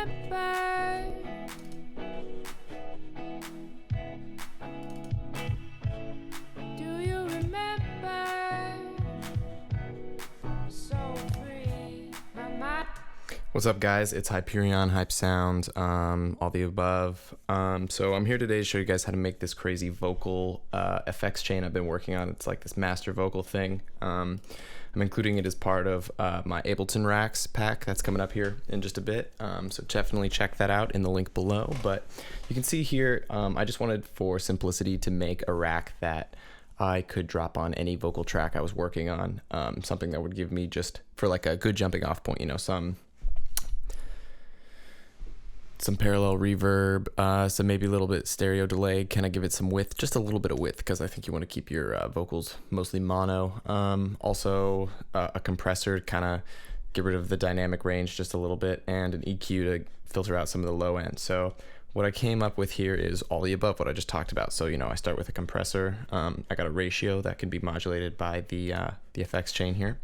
remember? Do you remember? So free, my mind. What's up, guys? It's Hyperion, Hype Sound, all the above. So I'm here today to show you guys how to make this crazy vocal effects chain I've been working on. It's like this master vocal thing. I'm including it as part of my Ableton Racks pack that's coming up here in just a bit. So definitely check that out in the link below. But you can see here, I just wanted for simplicity to make a rack that I could drop on any vocal track I was working on. Something that would give me just for like a good jumping off point, you know, some parallel reverb, some maybe a little bit stereo delay, kind of give it some width, just a little bit of width, because I think you want to keep your vocals mostly mono. Also a compressor to kind of get rid of the dynamic range just a little bit, and an EQ to filter out some of the low end. So what I came up with here is all the above, what I just talked about. So, you know, I start with a compressor. I got a ratio that can be modulated by the effects chain here.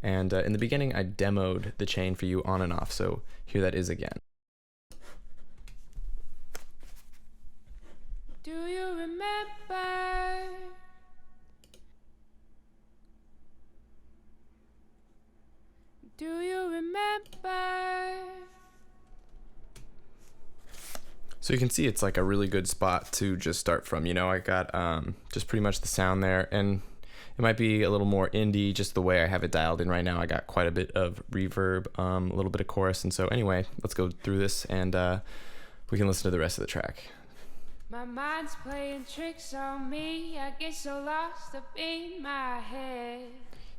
And in the beginning, I demoed the chain for you on and off. So here that is again. Do you remember? Do you remember? So you can see it's like a really good spot to just start from. You know, I got just pretty much the sound there, and it might be a little more indie just the way I have it dialed in right now. I got quite a bit of reverb, a little bit of chorus, and so anyway, let's go through this and we can listen to the rest of the track. My mind's playing tricks on me. I get so lost up in my head.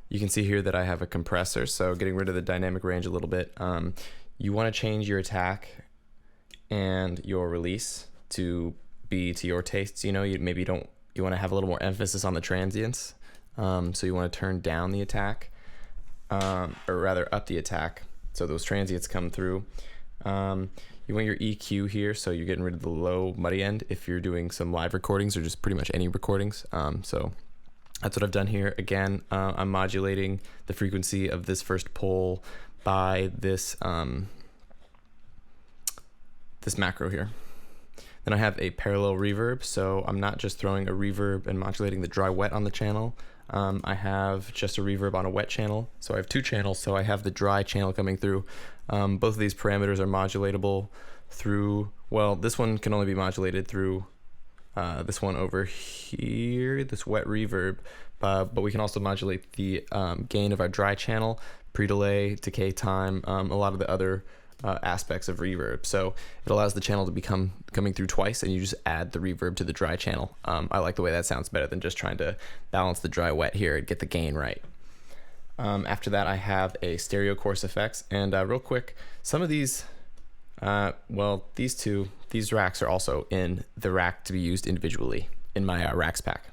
You can see here that I have a compressor, so getting rid of the dynamic range a little bit. You want to change your attack and your release to be to your tastes. You know, you want to have a little more emphasis on the transients. So you want to turn down the attack, or rather up the attack, so those transients come through. You want your EQ here, so you're getting rid of the low muddy end if you're doing some live recordings or just pretty much any recordings. So that's what I've done here. Again, I'm modulating the frequency of this first pole by this this macro here. Then I have a parallel reverb, so I'm not just throwing a reverb and modulating the dry wet on the channel. I have just a reverb on a wet channel, so I have two channels, so I have the dry channel coming through. Both of these parameters are modulatable through, well, this one can only be modulated through this one over here, this wet reverb, but we can also modulate the gain of our dry channel, pre-delay, decay time, a lot of the other aspects of reverb. So it allows the channel to be coming through twice, and you just add the reverb to the dry channel. I like the way that sounds better than just trying to balance the dry wet here and get the gain right. After that, I have a stereo course effects, and real quick, some of these, well, these racks are also in the rack to be used individually in my racks pack.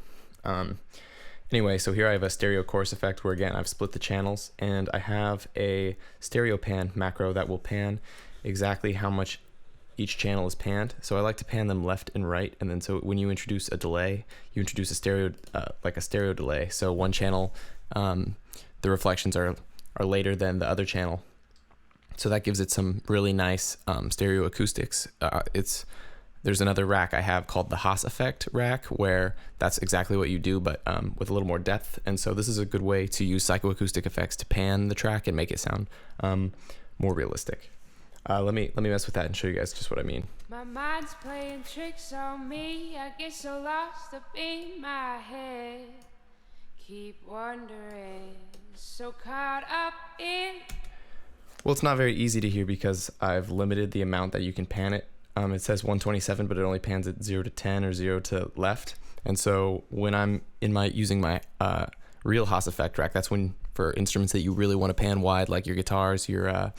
Anyway, so here I have a stereo course effect where, again, I've split the channels, and I have a stereo pan macro that will pan exactly how much each channel is panned. So I like to pan them left and right, and then so when you introduce a delay, you introduce a stereo, like a stereo delay. So one channel, the reflections are later than the other channel. So that gives it some really nice stereo acoustics. There's another rack I have called the Haas effect rack, where that's exactly what you do, but with a little more depth. And so this is a good way to use psychoacoustic effects to pan the track and make it sound more realistic. Let me mess with that and show you guys just what I mean. My mind's playing tricks on me. I get so lost up in my head. Keep wondering, so caught up in. Well, it's not very easy to hear because I've limited the amount that you can pan it. It says 127, but it only pans it 0 to 10 or 0 to left. And so when I'm using my real Haas effect rack, that's when for instruments that you really want to pan wide, like your guitars, your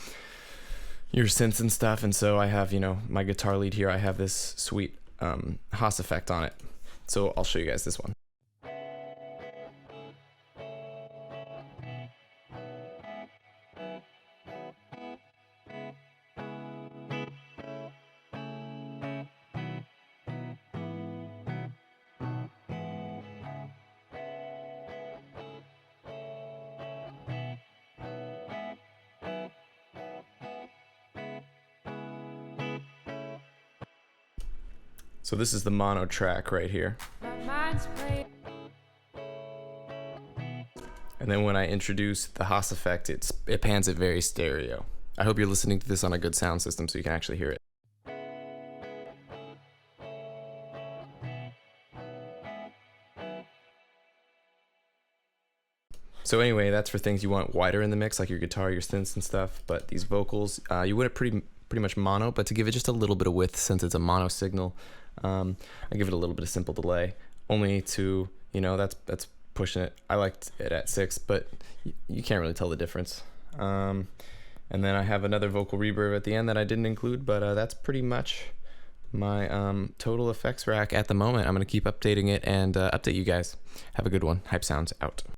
synths and stuff. And so I have, you know, my guitar lead here. I have this sweet Haas effect on it. So I'll show you guys this one. So this is the mono track right here. My mind's playing. And then when I introduce the Haas effect, it pans it very stereo. I hope you're listening to this on a good sound system so you can actually hear it. So anyway, that's for things you want wider in the mix, like your guitar, your synths and stuff. But these vocals, you want it pretty much mono, but to give it just a little bit of width since it's a mono signal, I give it a little bit of simple delay, only to, that's pushing it. I liked it at 6, but you can't really tell the difference. And then I have another vocal reverb at the end that I didn't include, but that's pretty much my total effects rack at the moment. I'm going to keep updating it and update you guys. Have a good one. Hype Sounds out.